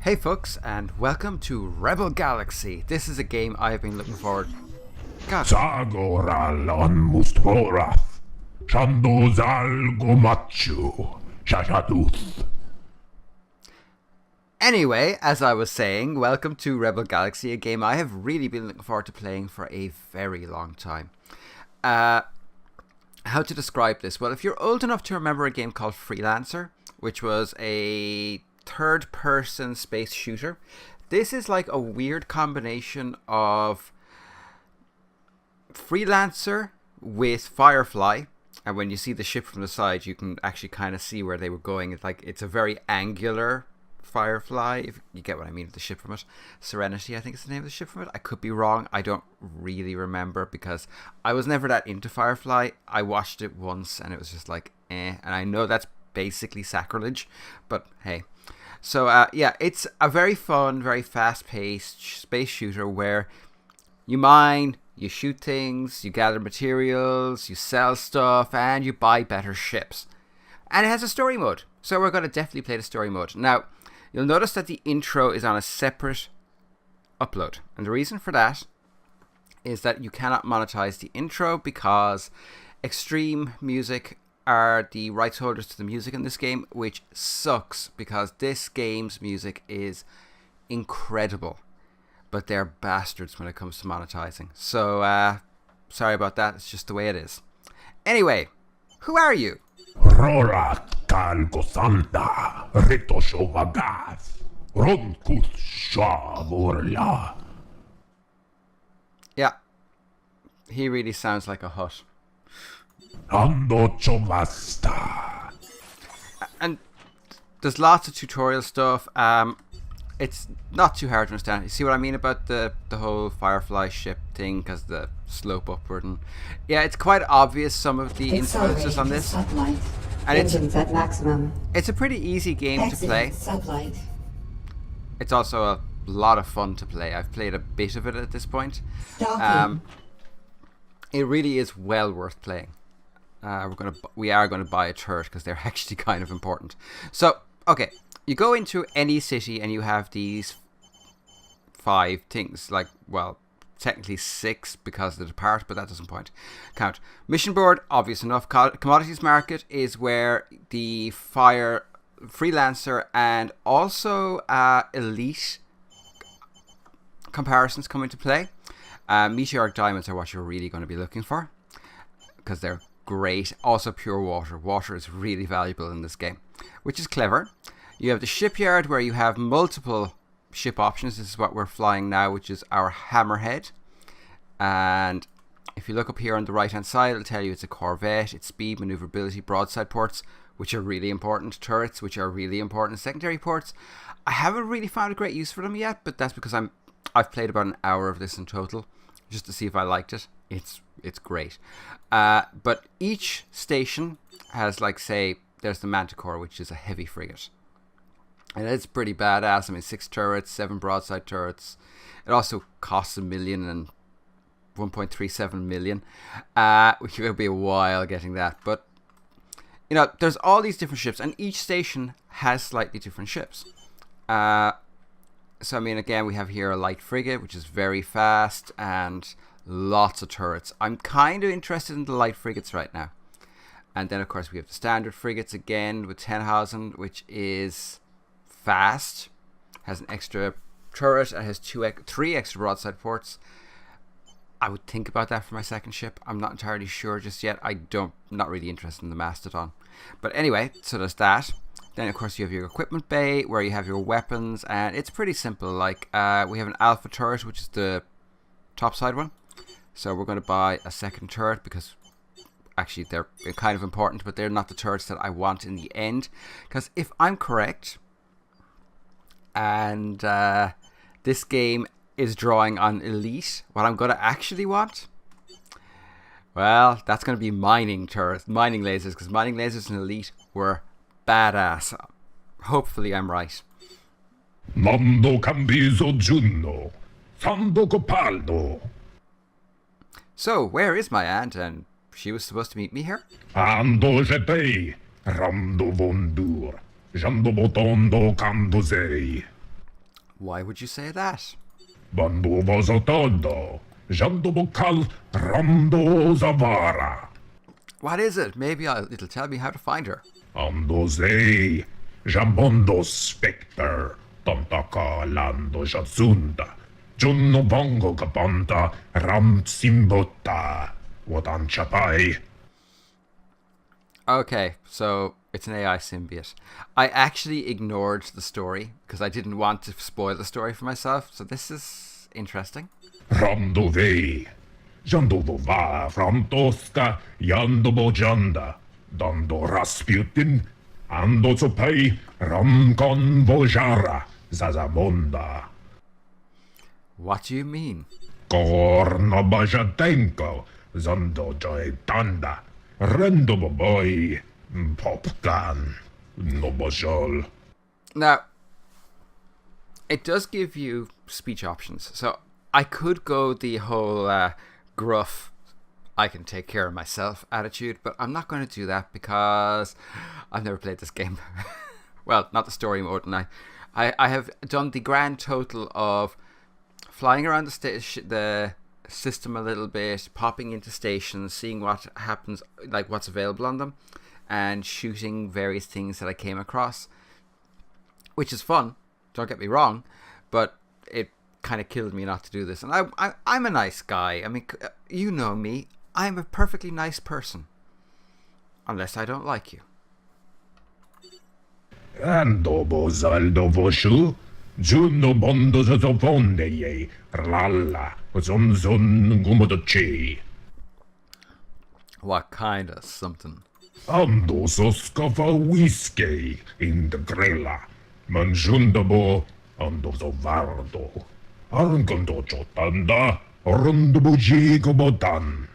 Hey folks, and welcome to Rebel Galaxy. This is a game I've been looking forward. God. Zagoral on Mustorath. Shandozal Gomachu. Shashaduth. Anyway, as I was saying, welcome to Rebel Galaxy, a game I have really been looking forward to playing for a very long time. How to describe this? Well, if you're old enough to remember a game called Freelancer, which was a third-person space shooter, this is like a weird combination of Freelancer with Firefly. And when you see the ship from the side, you can actually kind of see where they were going. It's a very angular Firefly, if you get what I mean, the ship from it. Serenity, I think is the name of the ship from it. I could be wrong. I don't really remember because I was never that into Firefly. I watched it once and it was just like, eh. And I know that's basically sacrilege, but hey. So, yeah, it's a very fun, very fast-paced space shooter where you mine, you shoot things, you gather materials, you sell stuff, and you buy better ships. And it has a story mode, so we're going to definitely play the story mode. Now, you'll notice that the intro is on a separate upload. And the reason for that is that you cannot monetize the intro because Extreme Music are the rights holders to the music in this game, which sucks because this game's music is incredible, but they're bastards when it comes to monetizing. So, sorry about that. It's just the way it is. Anyway, who are you? Rorat Kalgosanda. Ritoshovagas. Ronkus Shavorla. Yeah, he really sounds like a hut. Ando Chovasta. And there's lots of tutorial stuff. It's not too hard to understand. You see what I mean about the whole Firefly ship thing, because the slope upward, and yeah, it's quite obvious some of the influences on this. And Engines at maximum. It's a pretty easy game to play. Sublight. It's also a lot of fun to play. I've played a bit of it at this point. Stalking. It really is well worth playing. We are gonna buy a turret because they're actually kind of important. So, okay, you go into any city and you have these 5 things. Like, well, technically 6 because of the depart, but that doesn't count. Mission board, obvious enough. Commodities market is where the freelancer and also elite comparisons come into play. Meteoric diamonds are what you're really going to be looking for because they're great. Also pure water. Water is really valuable in this game, which is clever. You have the shipyard where you have multiple ship options. This is what we're flying now, which is our Hammerhead. And if you look up here on the right hand side, it'll tell you it's a corvette. It's speed, maneuverability, broadside ports, which are really important. Turrets, which are really important. Secondary ports, I haven't really found a great use for them yet, but that's because I've played about an hour of this in total just to see if I liked it. It's great. But each station has, like, say, there's the Manticore, which is a heavy frigate. And it's pretty badass. I mean, 6 turrets, 7 broadside turrets. It also costs $1 million and 1.37 million, which will be a while getting that. But, you know, there's all these different ships, and each station has slightly different ships. So, I mean, again, we have here a light frigate, which is very fast, and lots of turrets. I'm kind of interested in the light frigates right now. And then, of course, we have the standard frigates again with 10,000, which is fast, has an extra turret, and has 3 extra broadside ports. I would think about that for my second ship. I'm not entirely sure just yet. Not really interested in the Mastodon. But anyway, so there's that. Then, of course, you have your equipment bay where you have your weapons, and it's pretty simple. Like, we have an alpha turret, which is the topside one. So we're going to buy a second turret because actually they're kind of important, but they're not the turrets that I want in the end. Because if I'm correct, and this game is drawing on elite, what I'm going to actually want, well, that's going to be mining turrets, mining lasers, because mining lasers in elite were badass. Hopefully I'm right. Nando Cambiso Juno. Sando Copaldo. So, where is my aunt? And she was supposed to meet me here? Ando Sepei. Rando Vondur. Jando Botondo Candosei. Why would you say that? Bando vozotondo. Jando bokal rando zavara. What is it? Maybe it'll tell me how to find her. Ando ze. Jambondo specter. Tontaka lando jazunda. Junno bongo kapanta. Ram simbota. Wodan chapai. Okay, so it's an AI symbiote. I actually ignored the story because I didn't want to spoil the story for myself, so this is interesting. Rando ve. Jando va frantoska. Yando bojanda. Dando Rasputin. Ando zopai. Ramkon vojara. Zazamonda. What do you mean? Korno bajatenko. Zando joitanda. Rendo boy. Popkan. No bajol. Now, it does give you speech options, so I could go the whole gruff, I can take care of myself attitude, but I'm not going to do that because I've never played this game. Well, not the story mode, and I have done the grand total of flying around the system a little bit, popping into stations, seeing what happens, like what's available on them, and shooting various things that I came across, which is fun, don't get me wrong, but it kind of killed me not to do this. And I'm a nice guy. I mean, you know me, I'm a perfectly nice person, unless I don't like you. Ando bozaldo voshu. Juno bondo zazofonde ye. Lalla. Zon gumodochi. What kind of something? Ando soskova whiskey in the grilla. Manjundabo. Ando zovardo. Argondo chotanda. Rondobo jigobotan.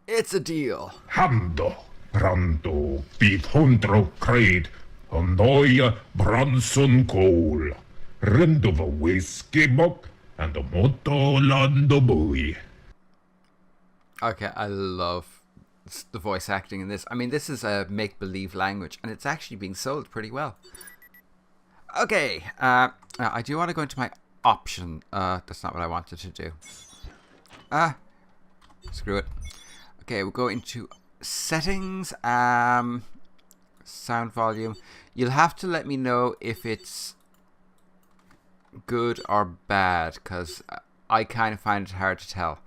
It's a deal. Hamdo. Rando. Beef hundro crate. Andoya Bronson Cole. Rendova whiskey book. And a moto lando boy. Okay, I love the voice acting in this. I mean, this is a make-believe language, and it's actually being sold pretty well. Okay, now I do want to go into my option. That's not what I wanted to do. Screw it. Okay, we'll go into settings. Sound volume. You'll have to let me know if it's good or bad, because I kind of find it hard to tell.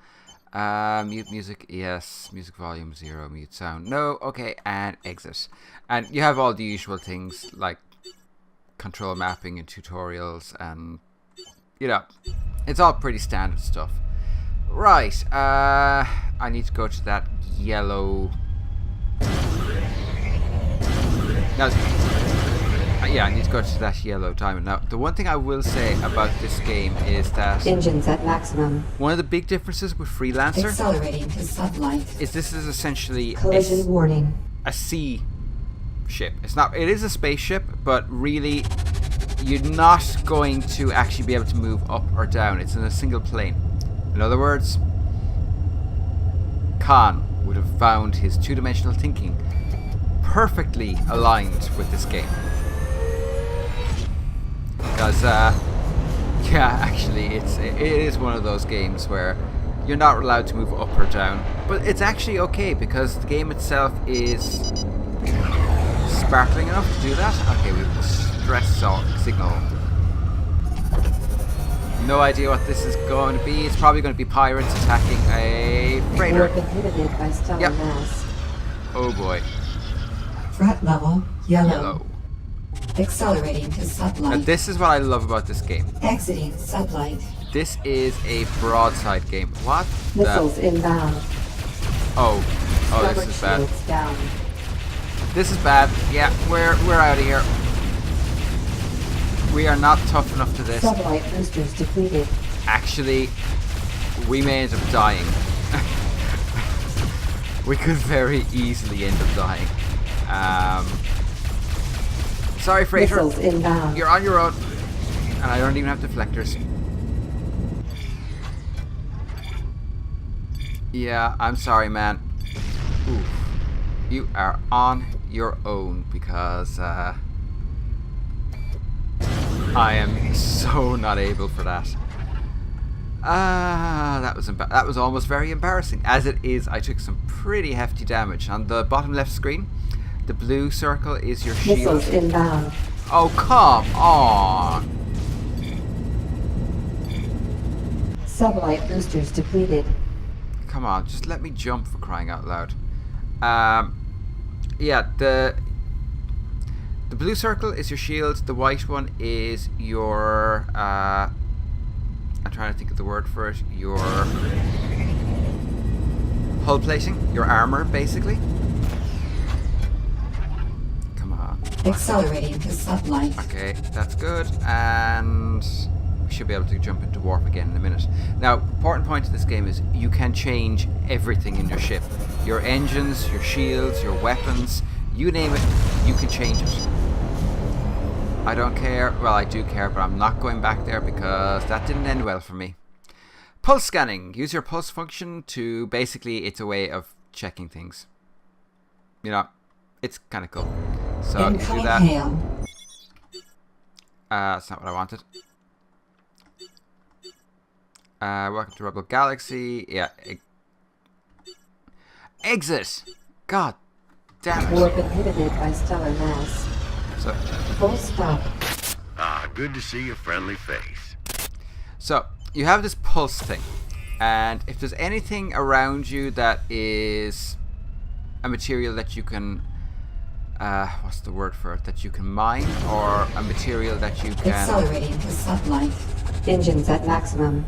Mute music, yes. Music volume 0. Mute sound, no. Okay, and exit. And you have all the usual things like control mapping and tutorials, and you know, it's all pretty standard stuff. Right, I need to go to that yellow. No, yeah, I need to go to that yellow diamond. Now, the one thing I will say about this game is that Engines at maximum. one of the big differences with Freelancer Accelerating to sublight. is this is essentially Collision warning. a sea ship. It's not. It is a spaceship, but really, you're not going to actually be able to move up or down. It's in a single plane. In other words, Khan would have found his two-dimensional thinking perfectly aligned with this game. Because, yeah, actually, it is one of those games where you're not allowed to move up or down. But it's actually okay because the game itself is sparkling enough to do that. Okay, we have the stress signal. No idea what this is going to be. It's probably going to be pirates attacking a freighter. Warp inhibited by stellar Yep. mass. Oh boy. Threat level yellow. Yellow. Accelerating to Now sublight. this is what I love about this game. Exiting sublight. This is a broadside game. What? Missiles inbound. Oh, Starboard this is bad. shields down. This is bad. Yeah, we're out of here. We are not tough enough to this. Sublight boosters depleted. Actually, we may end up dying. We could very easily end up dying. Sorry, freighter. Missiles inbound. You're on your own. And I don't even have deflectors. Yeah, I'm sorry, man. Oof. You are on your own because, I am so not able for that. That was almost very embarrassing. As it is, I took some pretty hefty damage. On the bottom left screen, the blue circle is your shield. Missiles inbound. Oh, come on! Sublight boosters depleted. Come on, just let me jump, for crying out loud. Yeah, the blue circle is your shield. The white one is your I'm trying to think of the word for it. Your hull plating, your armor, basically. Come on. Accelerating to sublight. Okay, that's good, and we should be able to jump into warp again in a minute. Now, important point of this game is you can change everything in your ship. Your engines, your shields, your weapons, you name it, you can change it. I don't care. Well, I do care, but I'm not going back there because that didn't end well for me. Pulse scanning. Use your pulse function to basically, it's a way of checking things. You know, it's kind of cool. So you do that. That's not what I wanted. Welcome to Rebel Galaxy. Yeah. Exit. God damn it. Warp inhibited by stellar mass. So, Full stop. Good to see a friendly face. So, you have this pulse thing, and if there's anything around you that is a material that you can, what's the word for it, that you can mine, or a material that you can... Accelerating to sublight. Engines at maximum.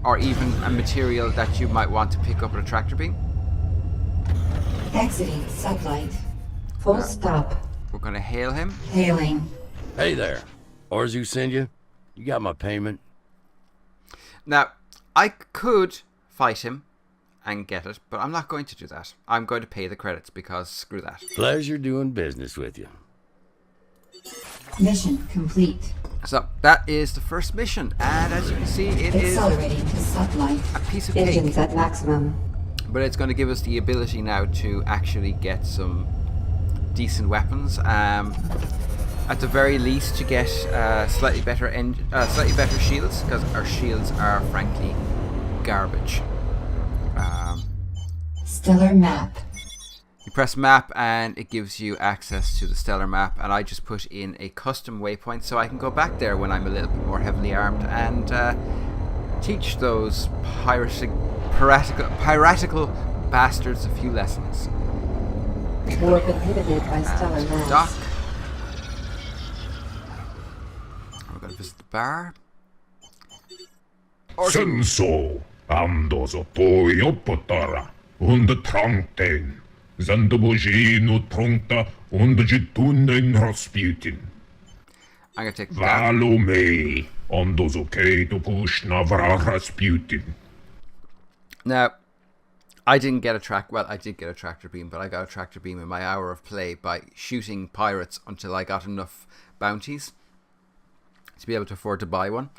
Or even a material that you might want to pick up with a tractor beam. Exiting sublight. Full stop. We're going to hail him. Hailing. Hey there. Orzu send you? You got my payment? Now, I could fight him and get it, but I'm not going to do that. I'm going to pay the credits because screw that. Pleasure doing business with you. Mission complete. So, that is the first mission, and as you can see, it is Accelerating to sublight. a piece of Engines cake. at maximum. But it's going to give us the ability now to actually get some decent weapons. At the very least, to get slightly better shields, because our shields are frankly garbage. Stellar map. You press map and it gives you access to the stellar map, and I just put in a custom waypoint so I can go back there when I'm a little bit more heavily armed and teach those piratical bastards a few lessons. Warp inhibited by stellar mass. Dock. We're going to visit the bar. Senso, andoso poiopotara, und trankten, zandobojino tronta, und jitunen Rasputin. I'm going to take that. Valo me, andoso keto pushna vra Rasputin. Now, I didn't get a I did get a tractor beam, but I got a tractor beam in my hour of play by shooting pirates until I got enough bounties to be able to afford to buy one.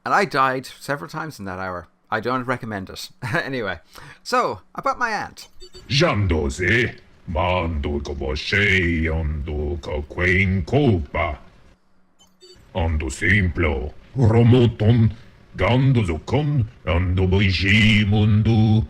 And I died several times in that hour. I don't recommend it. Anyway, so, about my aunt. Jandose, mando koboshe, ando kakwain kopa. Ando simplo, romoton, gando zokon, ando boji mundu.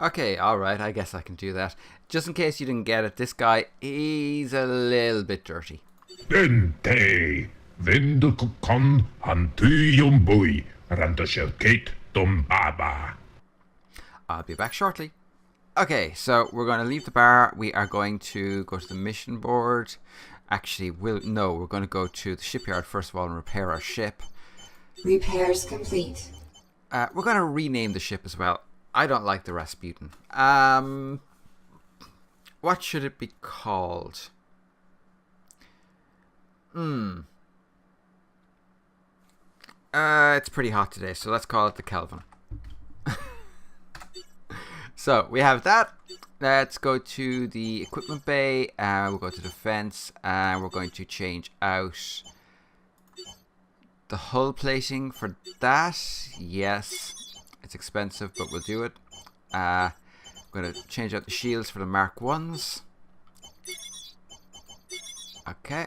Okay, alright, I guess I can do that. Just in case you didn't get it, this guy, he's a little bit dirty. Dente, vendukukon, hantuyum bui, randashelkate baba. I'll be back shortly. Okay, so we're going to leave the bar. We are going to go to the mission board. Actually, we're going to go to the shipyard first of all and repair our ship. Repairs complete. We're going to rename the ship as well. I don't like the Rasputin. What should it be called? It's pretty hot today, so let's call it the Kelvin. So, we have that. Let's go to the equipment bay. We'll go to defense, and we're going to change out the hull plating for that. Yes, it's expensive, but we'll do it. I'm going to change out the shields for the Mark 1s. Okay,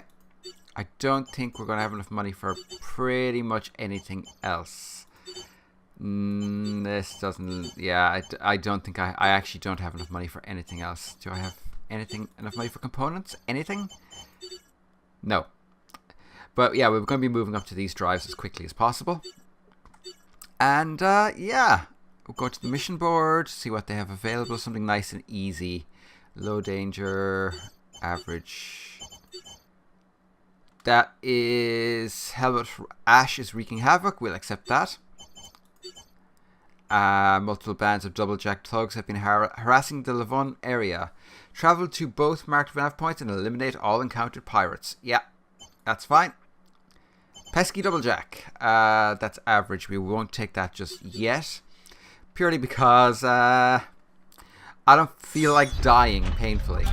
I don't think we're going to have enough money for pretty much anything else. This doesn't... Yeah, I don't think I actually don't have enough money for anything else. Do I have enough money for components? Anything? No. But yeah, we're going to be moving up to these drives as quickly as possible. And yeah, we'll go to the mission board, see what they have available. Something nice and easy. Low danger, average. That is Helmut Ash is wreaking havoc. We'll accept that. Multiple bands of double-jacked thugs have been harassing the Lavon area. Travel to both marked nav points and eliminate all encountered pirates. Yeah, that's fine. Pesky doublejack. That's average. We won't take that just yet. Purely because I don't feel like dying painfully.